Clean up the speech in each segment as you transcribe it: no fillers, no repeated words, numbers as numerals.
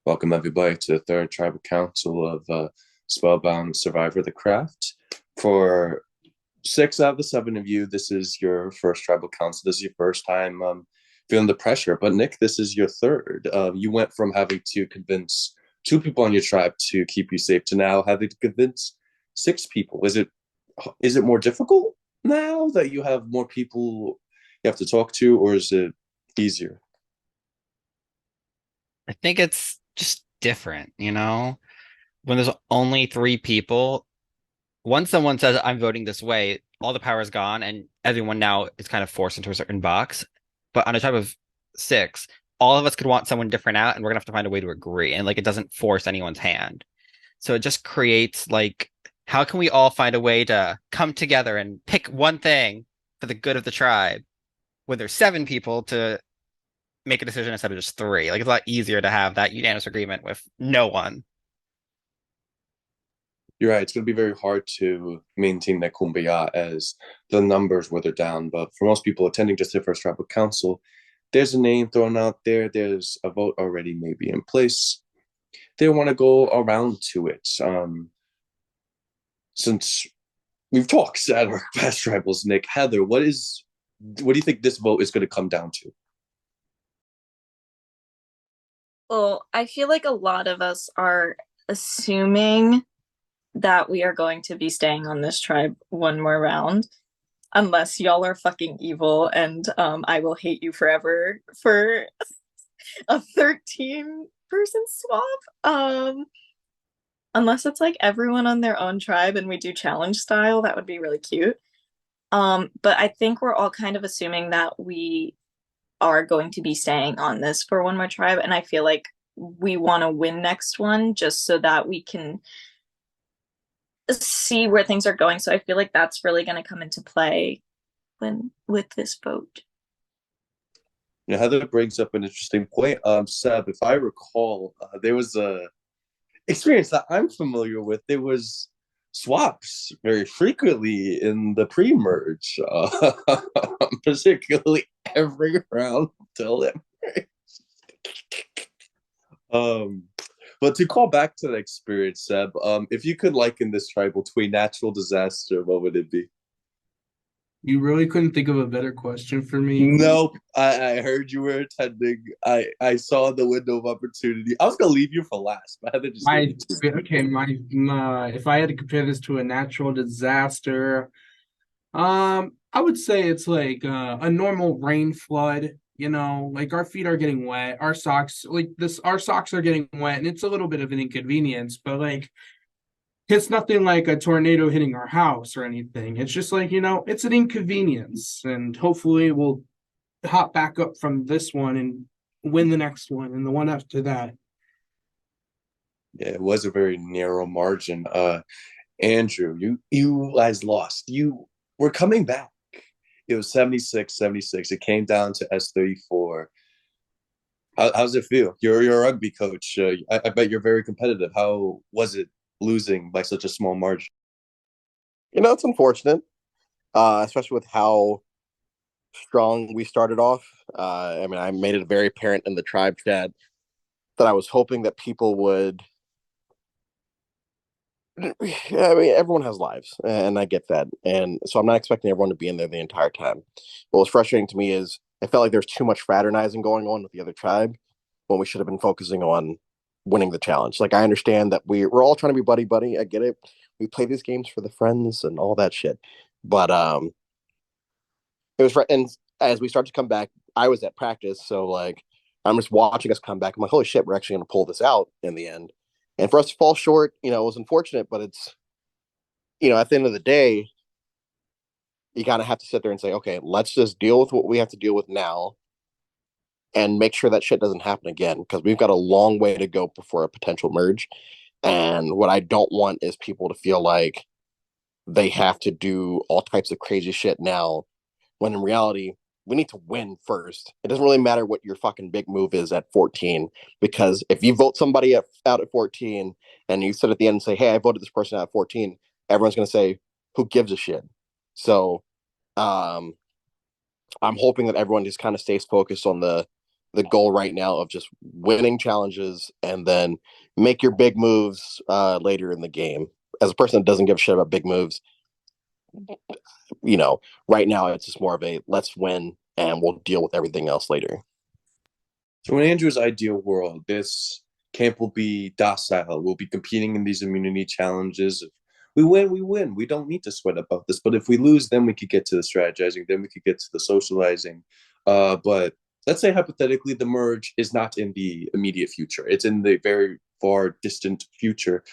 Welcome, everybody, to the third tribal council of Spellbound Survivor the Craft. For six out of the seven of you, this is your first tribal council. This is your first time feeling the pressure. But Nick, this is your third. You went from having to convince two people on your tribe to keep you safe to now having to convince six people. Is it more difficult now that you have more people you have to talk to, or is it easier? I think it's just different, When there's only three people, once someone says, I'm voting this way, all the power is gone, and everyone now is kind of forced into a certain box. But on a tribe of six, all of us could want someone different out, and we're gonna have to find a way to agree. And it doesn't force anyone's hand. So it just creates how can we all find a way to come together and pick one thing for the good of the tribe when there's seven people to make a decision instead of just three. It's a lot easier to have that unanimous agreement with no one. You're right. It's going to be very hard to maintain that kumbaya as the numbers wither down. But for most people attending just their first tribal council, there's a name thrown out there. There's a vote already maybe in place. They want to go around to it. Since we've talked at our past tribals, Nick, Heather, what do you think this vote is going to come down to? Well, I feel like a lot of us are assuming that we are going to be staying on this tribe one more round, unless y'all are fucking evil and I will hate you forever for a 13-person swap. Unless it's like everyone on their own tribe and we do challenge style, that would be really cute. But I think we're all kind of assuming that we are going to be staying on this for one more tribe, and I feel like we want to win next one just so that we can see where things are going. So I feel like that's really going to come into play when with this vote. Heather brings up an interesting point. Seb, if I recall, there was a experience that I'm familiar with. There was swaps very frequently in the pre-merge, particularly every round till it. Um, but to call back to that experience, Seb, if you could liken this tribal to a natural disaster, what would it be? You really couldn't think of a better question for me? Nope. I heard you were attending. I saw the window of opportunity. I was gonna leave you for last, but Heather just gave My it to me. okay, my if I had to compare this to a natural disaster, I would say it's like a normal rain flood. Like our feet are getting wet, our socks are getting wet, and it's a little bit of an inconvenience, but it's nothing like a tornado hitting our house or anything. It's just it's an inconvenience, and hopefully we'll hop back up from this one and win the next one and the one after that. Yeah, it was a very narrow margin. Andrew, you guys lost. You were coming back. It was 76-76. It came down to S34. How's it feel? You're a rugby coach. I bet you're very competitive. How was it losing by such a small margin? It's unfortunate, especially with how strong we started off. I made it very apparent in the tribe chat that I was hoping that people would. Everyone has lives, and I get that, and so I'm not expecting everyone to be in there the entire time. What was frustrating to me is I felt like there's too much fraternizing going on with the other tribe when we should have been focusing on winning the challenge. Like I understand that we're all trying to be buddy buddy. I get it. We play these games for the friends and all that shit, but it was and as we start to come back, I was at practice, so I'm just watching us come back. I'm like, holy shit, we're actually going to pull this out in the end. And for us to fall short, it was unfortunate, but it's, at the end of the day, you kind of have to sit there and say, okay, let's just deal with what we have to deal with now and make sure that shit doesn't happen again, because we've got a long way to go before a potential merge. And what I don't want is people to feel like they have to do all types of crazy shit now, when in reality, we need to win first. It doesn't really matter what your fucking big move is at 14, because if you vote somebody out at 14 and you sit at the end and say, hey, I voted this person out at 14, everyone's going to say, who gives a shit? So I'm hoping that everyone just kind of stays focused on the the goal right now of just winning challenges and then make your big moves later in the game. As a person that doesn't give a shit about big moves, right now it's just more of a let's win and we'll deal with everything else later. So in Andrew's ideal world, this camp will be docile. We'll be competing in these immunity challenges. If we win, we win. We don't need to sweat about this. But if we lose, then we could get to the strategizing. Then we could get to the socializing. But let's say hypothetically the merge is not in the immediate future. It's in the very far distant future.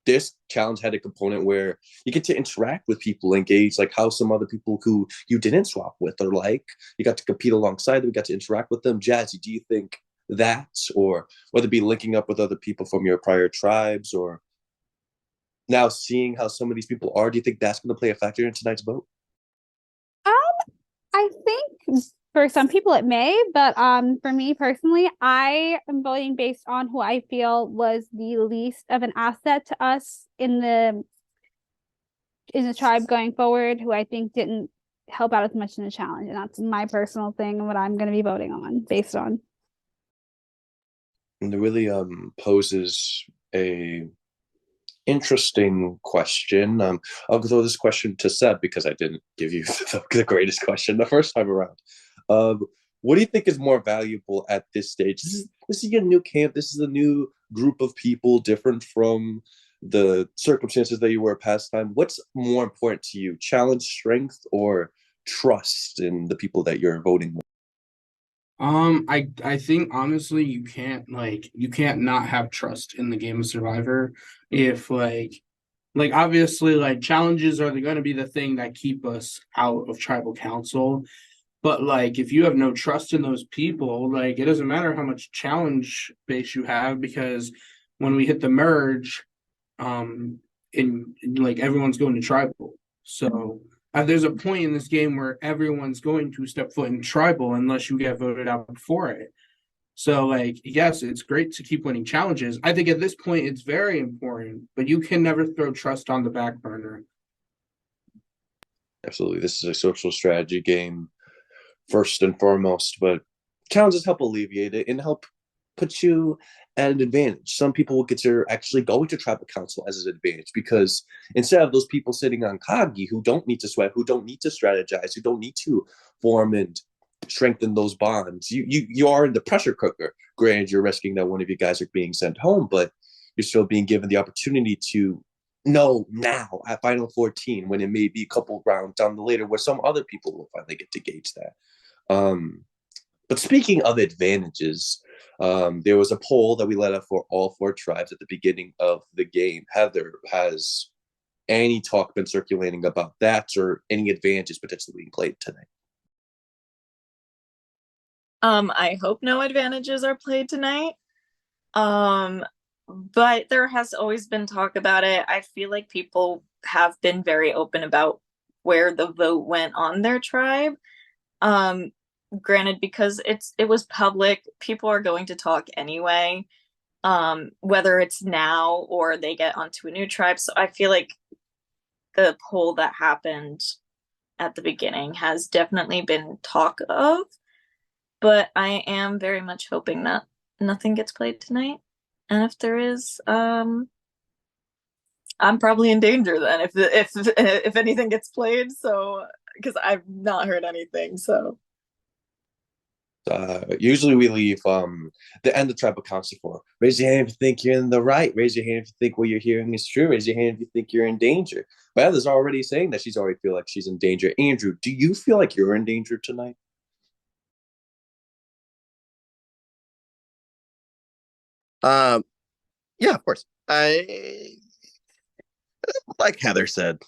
This challenge had a component where you get to interact with people, engage like how some other people who you didn't swap with are like. You got to compete alongside them, you got to interact with them. Jazzy, do you think that, or whether it be linking up with other people from your prior tribes, or now seeing how some of these people are, do you think that's going to play a factor in tonight's vote? Um, I think for some people it may, but for me personally, I am voting based on who I feel was the least of an asset to us in the tribe going forward, who I think didn't help out as much in the challenge. And that's my personal thing and what I'm going to be voting on based on. And it really poses a interesting question. I'll throw this question to Seb because I didn't give you the greatest question the first time around. What do you think is more valuable at this stage? This is a new camp. This is a new group of people, different from the circumstances that you were past time. What's more important to you, challenge, strength, or trust in the people that you're voting with? I think honestly you can't not have trust in the game of Survivor if like obviously like challenges are going to be the thing that keep us out of tribal council. But like if you have no trust in those people, like it doesn't matter how much challenge base you have, because when we hit the merge, in like everyone's going to tribal. So there's a point in this game where everyone's going to step foot in tribal unless you get voted out before it. So like yes, it's great to keep winning challenges. I think at this point it's very important, but you can never throw trust on the back burner. Absolutely. This is a social strategy game first and foremost, but challenges help alleviate it and help put you at an advantage. Some people will consider actually going to tribal council as an advantage because instead of those people sitting on Kagi who don't need to sweat, who don't need to strategize, who don't need to form and strengthen those bonds, you are in the pressure cooker. Granted, you're risking that one of you guys are being sent home, but you're still being given the opportunity to know now at Final 14 when it may be a couple rounds down the later where some other people will finally get to gauge that. But speaking of advantages, there was a poll that we let out for all 4 tribes at the beginning of the game. Heather, has any talk been circulating about that or any advantages potentially being played tonight? I hope no advantages are played tonight. But there has always been talk about it. I feel like people have been very open about where the vote went on their tribe. Granted, because it was public, people are going to talk anyway, whether it's now or they get onto a new tribe. So I feel like the poll that happened at the beginning has definitely been talk of, but I am very much hoping that nothing gets played tonight. And if there is, I'm probably in danger then if anything gets played. So because I've not heard anything, so. Usually we leave the end of tribal council for raise your hand if you think you're in the right, raise your hand if you think what you're hearing is true, raise your hand if you think you're in danger. But Heather's already saying that she's already feel like she's in danger. Andrew, do you feel like you're in danger tonight? Yeah, of course. I like Heather said,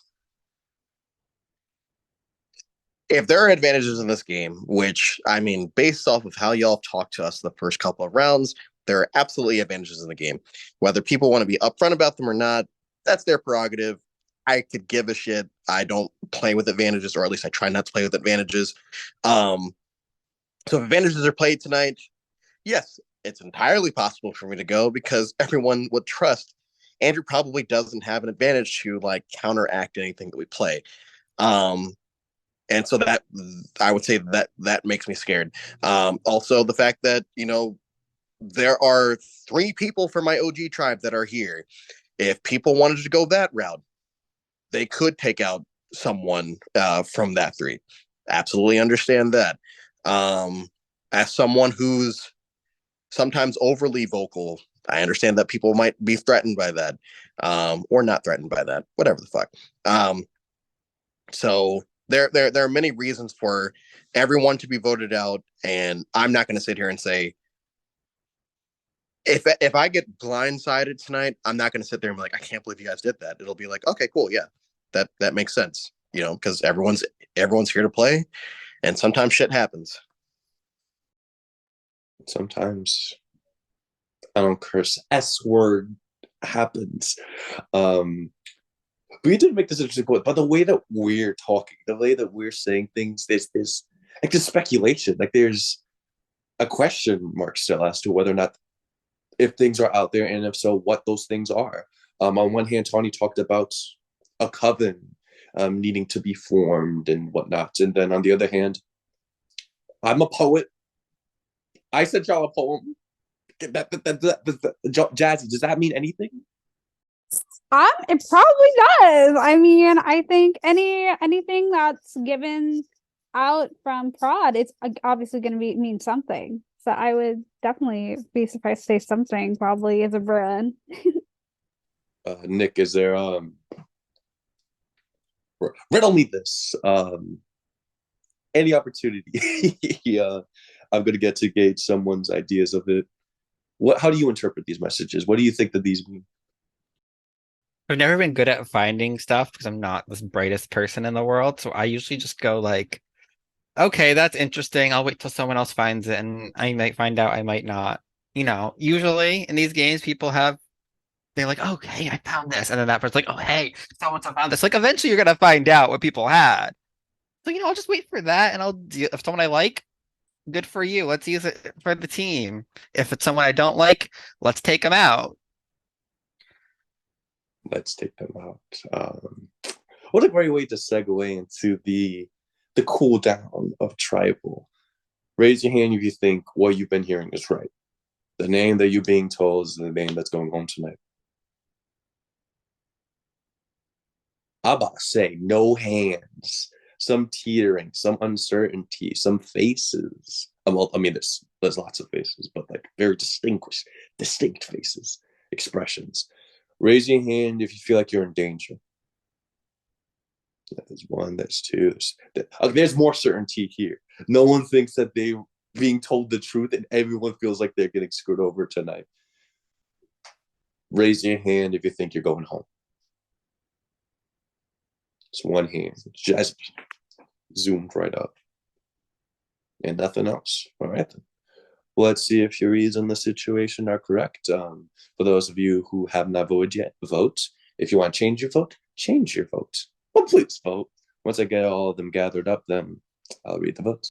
if there are advantages in this game, which I mean, based off of how y'all talked to us the first couple of rounds, there are absolutely advantages in the game. Whether people want to be upfront about them or not, that's their prerogative. I could give a shit. I don't play with advantages, or at least I try not to play with advantages. So if advantages are played tonight, yes, it's entirely possible for me to go because everyone would trust Andrew probably doesn't have an advantage to like counteract anything that we play. And so that I would say that makes me scared. Also, the fact that there are 3 people from my OG tribe that are here. If people wanted to go that route, they could take out someone from that 3. Absolutely understand that. As someone who's sometimes overly vocal, I understand that people might be threatened by that, or not threatened by that, whatever the fuck. So there are many reasons for everyone to be voted out, and I'm not going to sit here and say if I get blindsided tonight, I'm not going to sit there and be like, I can't believe you guys did that. It'll be like, okay, cool, yeah, that makes sense, because everyone's here to play, and sometimes shit happens. Sometimes I don't curse. S word happens. But you did make this interesting point. But the way that we're talking, the way that we're saying things, there's like this speculation. Like there's a question mark still as to whether or not if things are out there, and if so, what those things are. On one hand, Tawny talked about a coven needing to be formed and whatnot, and then on the other hand, I'm a poet. I sent y'all a poem. Jazzy, does that mean anything? It probably does. I mean, I think anything that's given out from prod, it's obviously going to mean something. So I would definitely be surprised to say something probably is a burn. Nick, is there riddle me this? Any opportunity? Yeah, I'm gonna get to gauge someone's ideas of it. How do you interpret these messages? What do you think that these mean? I've never been good at finding stuff because I'm not the brightest person in the world. So I usually just go like, okay, that's interesting. I'll wait till someone else finds it and I might find out, I might not. Usually in these games, they're like, okay, I found this. And then that person's like, oh, hey, someone found this. Like, eventually you're going to find out what people had. So, I'll just wait for that and if someone I like, good for you. Let's use it for the team. If it's someone I don't like, let's take them out. Let's take them out. What a great way to segue into the cool down of tribal. Raise your hand if you think what you've been hearing is right. The name that you're being told is the name that's going on tonight. I'm about to say no hands, some teetering, some uncertainty, some faces. Well, I mean, there's lots of faces, but like very distinct faces, expressions. Raise your hand if you feel like you're in danger. There's 1, there's 2. There's more certainty here. No one thinks that they're being told the truth, and everyone feels like they're getting screwed over tonight. Raise your hand if you think you're going home. It's 1 hand. Just zoomed right up. And nothing else. All right, then. Let's see if your reads on the situation are correct. For those of you who have not voted yet, vote. If you want to change your vote, change your vote. Well, please vote. Once I get all of them gathered up, then I'll read the votes.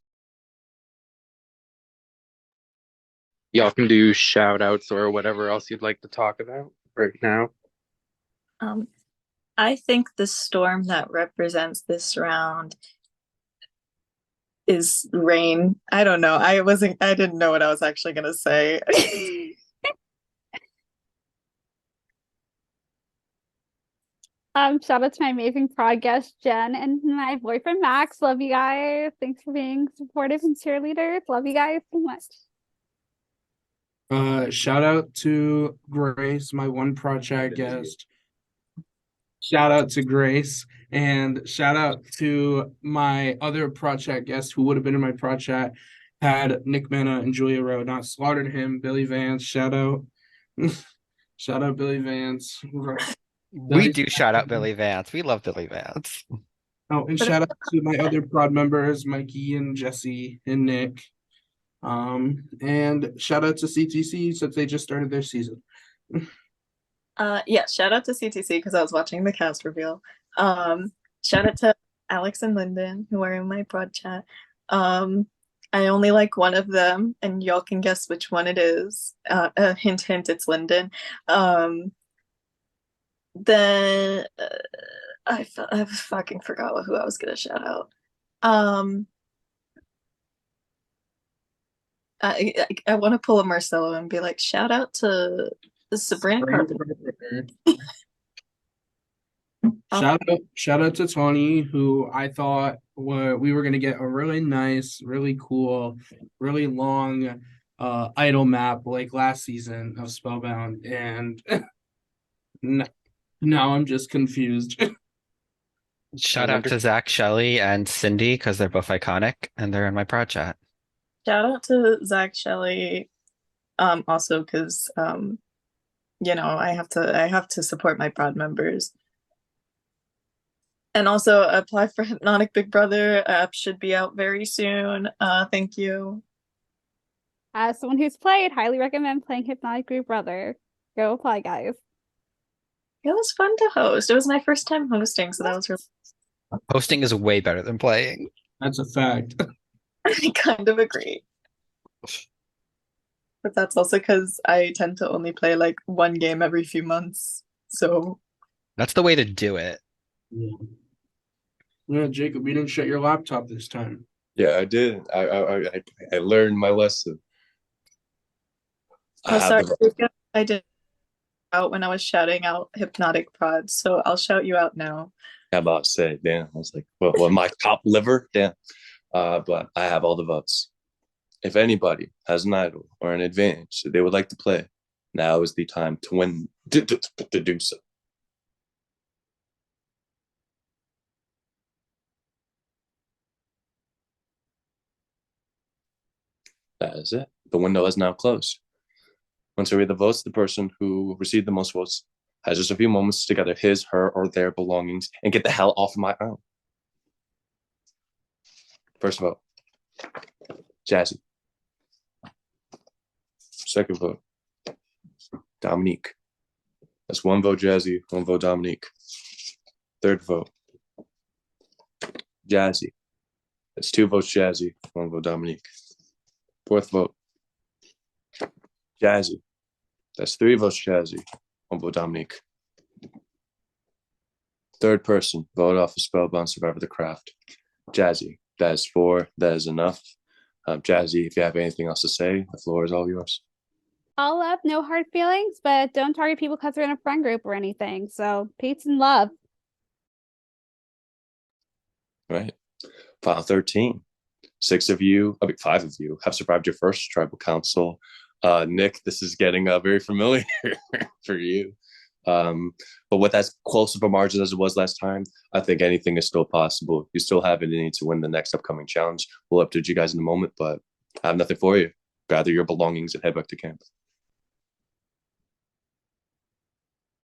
Y'all can do shout outs or whatever else you'd like to talk about right now. I think the storm that represents this round is rain. I don't know. I didn't know what I was actually gonna say. Shout out to my amazing prod guest Jen and my boyfriend Max. Love you guys. Thanks for being supportive and cheerleaders. Love you guys so much. Shout out to Grace, my one project guest. Shout out to Grace, and shout out to my other project guest who would have been in my project had Nick Mena and Julia Rowe not slaughtered him. Billy Vance, shout out. Shout out Billy Vance. We do shout out Billy Vance. We love Billy Vance. Oh, and shout out to my other prod members, Mikey and Jesse and Nick. And shout out to CTC since they just started their season. Yeah, shout out to CTC because I was watching the cast reveal. Shout out to Alex and Lyndon who are in my prod chat. I only like one of them, and y'all can guess which one it is. Hint, hint, it's Lyndon. Then I fucking forgot who I was gonna shout out. Um, I want to pull a Marcelo and be like, shout out to Sabrina Carpenter. Shout out to Tony, who I thought we were gonna get a really nice, really cool, really long idle map like last season of Spellbound, and now I'm just confused. Shout I out wonder. to Zach, Shelley, and Cindy because they're both iconic and they're in my prod chat. Shout out to Zach Shelley, also because I have to support my prod members. And also apply for Hypnotic Big Brother. App should be out very soon. Thank you. As someone who's played, highly recommend playing Hypnotic Group Brother. Go apply, guys. It was fun to host. It was my first time hosting, so that was really Hosting is way better than playing. That's a fact. I kind of agree. But that's also because I tend to only play like one game every few months. So That's the way to do it. Yeah, Jacob, you didn't shut your laptop this time. Yeah, I did. I learned my lesson. I oh, have sorry, the Jacob. I did out when I was shouting out Hypnotic Prod, so I'll shout you out now. how about to say, damn. I was like, what my top liver? Damn. But I have all the votes. If anybody has an idol or an advantage that they would like to play, now is the time to win to do so. That is it. The window is now closed. Once I read the votes, the person who received the most votes has just a few moments to gather his, her, or their belongings and get the hell off of my island. First vote, Jazzy. Second vote, Dominique. That's one vote Jazzy, one vote Dominique. Third vote, Jazzy. That's two votes Jazzy, one vote Dominique. Fourth vote, Jazzy. That's three votes Jazzy, one vote Dominique. Third person, vote off of Spellbound Survivor the Craft. Jazzy. That is four. That is enough. Jazzy, if you have anything else to say, the floor is all yours. All up, no hard feelings, but don't target people because they're in a friend group or anything. So peace and love. Right. Final 13. Five of you have survived your first tribal council. Nick, this is getting very familiar for you. But with as close of a margin as it was last time, I think anything is still possible. You still have it in you to win the next upcoming challenge. We'll update you guys in a moment, but I have nothing for you. Gather your belongings and head back to camp.